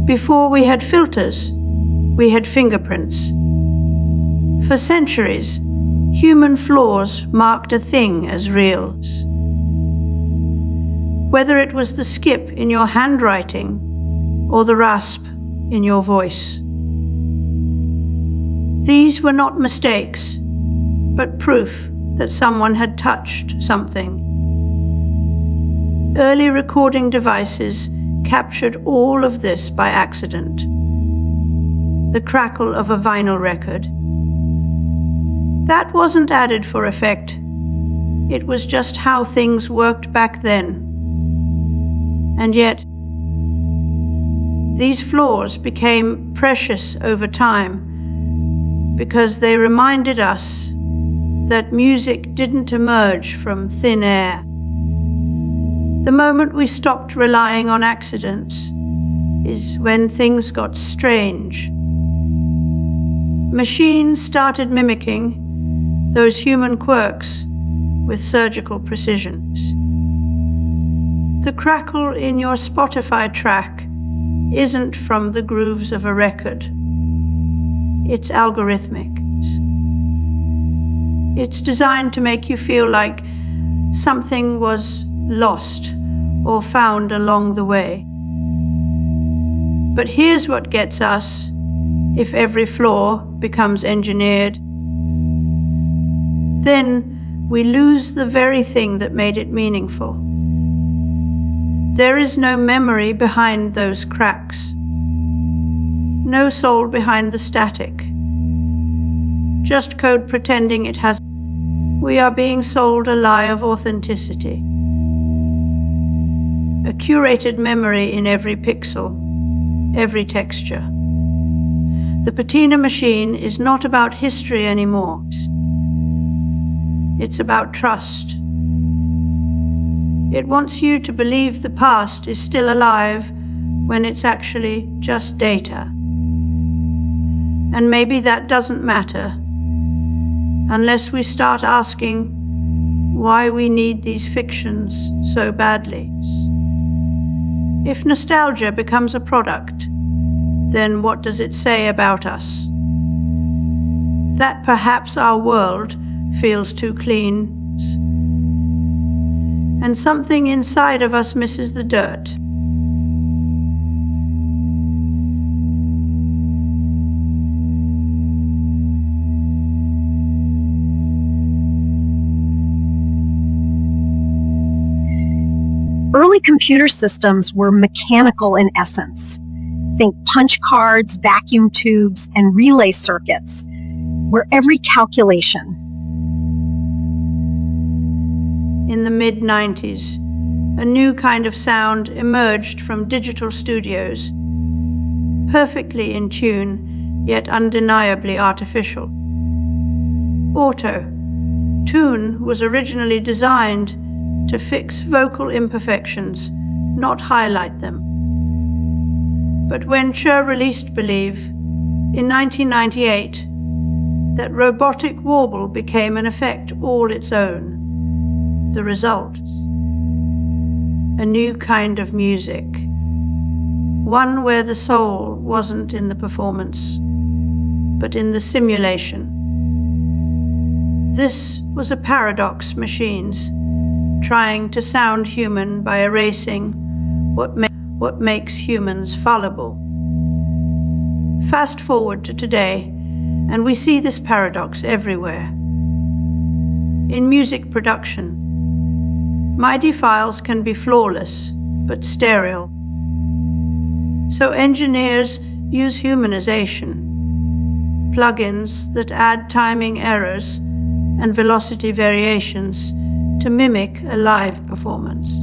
Before we had filters, we had fingerprints. For centuries, human flaws marked a thing as real. Whether it was the skip in your handwriting or the rasp in your voice. These were not mistakes, but proof that someone had touched something. Early recording devices captured all of this by accident. The crackle of a vinyl record. That wasn't added for effect. It was just how things worked back then. And yet, these flaws became precious over time because they reminded us that music didn't emerge from thin air. The moment we stopped relying on accidents is when things got strange. Machines started mimicking those human quirks with surgical precision. The crackle in your Spotify track isn't from the grooves of a record. It's algorithmic. It's designed to make you feel like something was lost or found along the way. But here's what gets us if every flaw becomes engineered. Then we lose the very thing that made it meaningful. There is no memory behind those cracks. No soul behind the static. Just code pretending it has. We are being sold a lie of authenticity. A curated memory in every pixel, every texture. The Patina machine is not about history anymore. It's about trust. It wants you to believe the past is still alive when it's actually just data. And maybe that doesn't matter unless we start asking why we need these fictions so badly. If nostalgia becomes a product, then what does it say about us? That perhaps our world feels too clean, and something inside of us misses the dirt. Early computer systems were mechanical in essence. Think punch cards, vacuum tubes, and relay circuits, where every calculation. In the mid-90s, a new kind of sound emerged from digital studios, perfectly in tune, yet undeniably artificial. Auto. Tune was originally designed to fix vocal imperfections, not highlight them. But when Cher released Believe in 1998, that robotic warble became an effect all its own. The result, a new kind of music, one where the soul wasn't in the performance, but in the simulation. This was a paradox machines, trying to sound human by erasing what makes humans fallible. Fast forward to today, and we see this paradox everywhere. In music production, MIDI files can be flawless, but sterile. So engineers use humanization, plugins that add timing errors and velocity variations to mimic a live performance.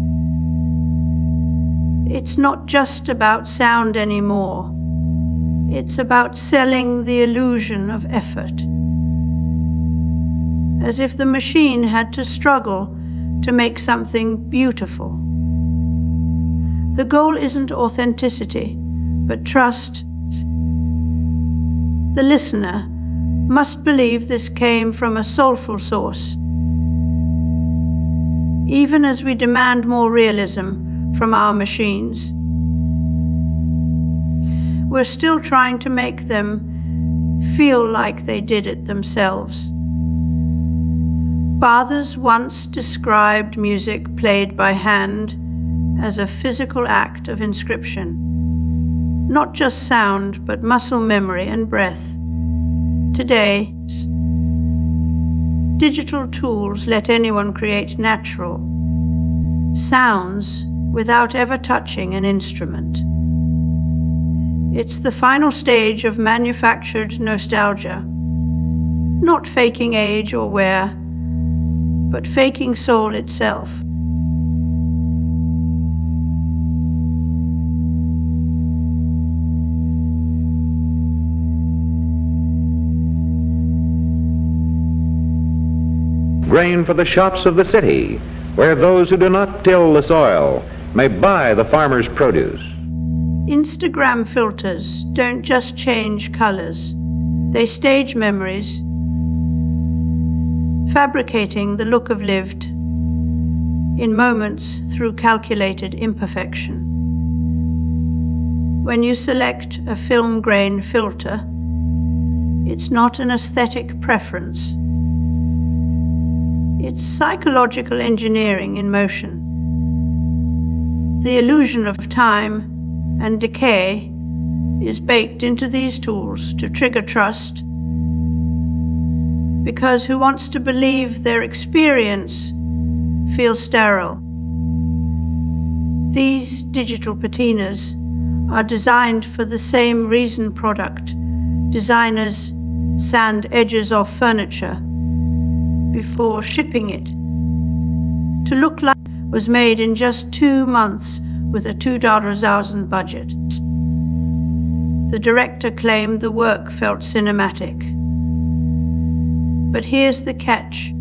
It's not just about sound anymore. It's about selling the illusion of effort. As if the machine had to struggle to make something beautiful. The goal isn't authenticity, but trust. The listener must believe this came from a soulful source. Even as we demand more realism from our machines. We're still trying to make them feel like they did it themselves. Fathers once described music played by hand as a physical act of inscription. Not just sound, but muscle memory and breath. Today, digital tools let anyone create natural sounds without ever touching an instrument. It's the final stage of manufactured nostalgia, not faking age or wear, but faking soul itself. Grain for the shops of the city, where those who do not till the soil may buy the farmer's produce. Instagram filters don't just change colors, they stage memories, fabricating the look of lived in moments through calculated imperfection. When you select a film grain filter, it's not an aesthetic preference. It's psychological engineering in motion. The illusion of time and decay is baked into these tools to trigger trust, because who wants to believe their experience feels sterile? These digital patinas are designed for the same reason product designers sand edges off furniture before shipping it, to look like it was made in just 2 months with a $2,000 budget. The director claimed the work felt cinematic. But here's the catch.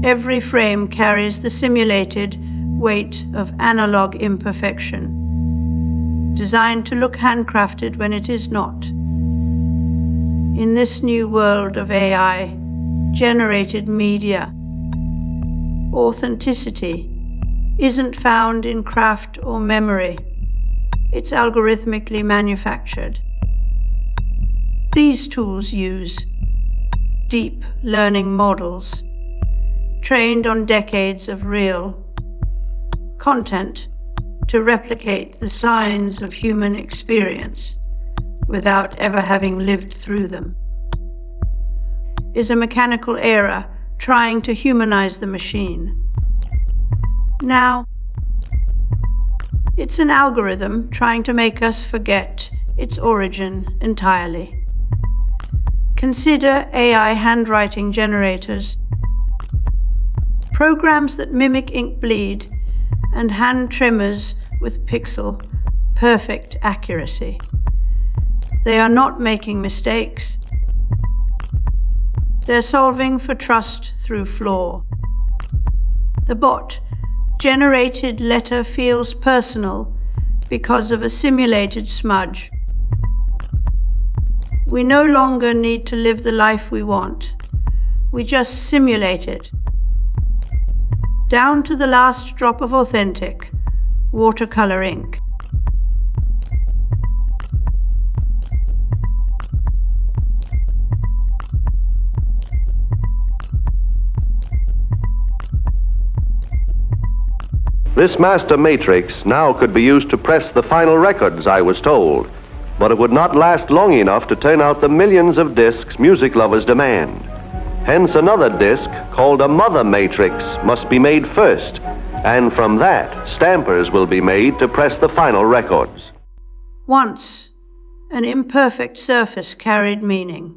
Every frame carries the simulated weight of analog imperfection, designed to look handcrafted when it is not. In this new world of AI-generated media, authenticity isn't found in craft or memory. It's algorithmically manufactured. These tools use deep learning models trained on decades of real content to replicate the signs of human experience without ever having lived through them. Is a mechanical error trying to humanize the machine. Now, it's an algorithm trying to make us forget its origin entirely. Consider AI handwriting generators, programs that mimic ink bleed, and hand trimmers with pixel perfect accuracy. They are not making mistakes. They're solving for trust through flaw. The bot-generated letter feels personal because of a simulated smudge. We no longer need to live the life we want. We just simulate it. Down to the last drop of authentic watercolor ink. This master matrix now could be used to press the final records, I was told, but it would not last long enough to turn out the millions of discs music lovers demand. Hence another disc called a mother matrix must be made first, and from that, stampers will be made to press the final records. Once, an imperfect surface carried meaning.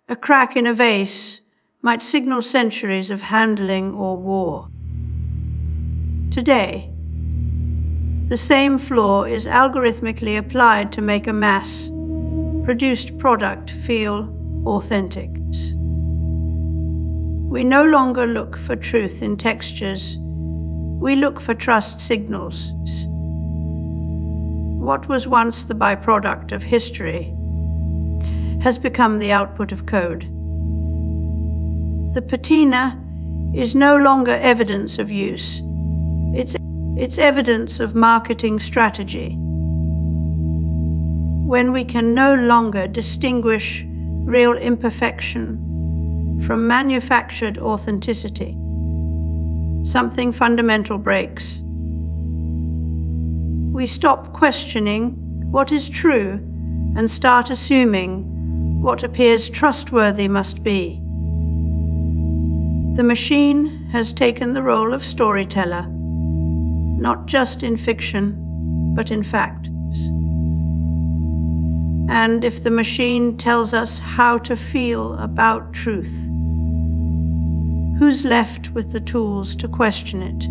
A crack in a vase might signal centuries of handling or war. Today, the same flaw is algorithmically applied to make a mass-produced product feel authentic. We no longer look for truth in textures. We look for trust signals. What was once the byproduct of history has become the output of code. The patina is no longer evidence of use. It's evidence of marketing strategy. when we can no longer distinguish real imperfection from manufactured authenticity, something fundamental breaks. We stop questioning what is true and start assuming what appears trustworthy must be. The machine has taken the role of storyteller, not just in fiction, but in facts. And if the machine tells us how to feel about truth, who's left with the tools to question it?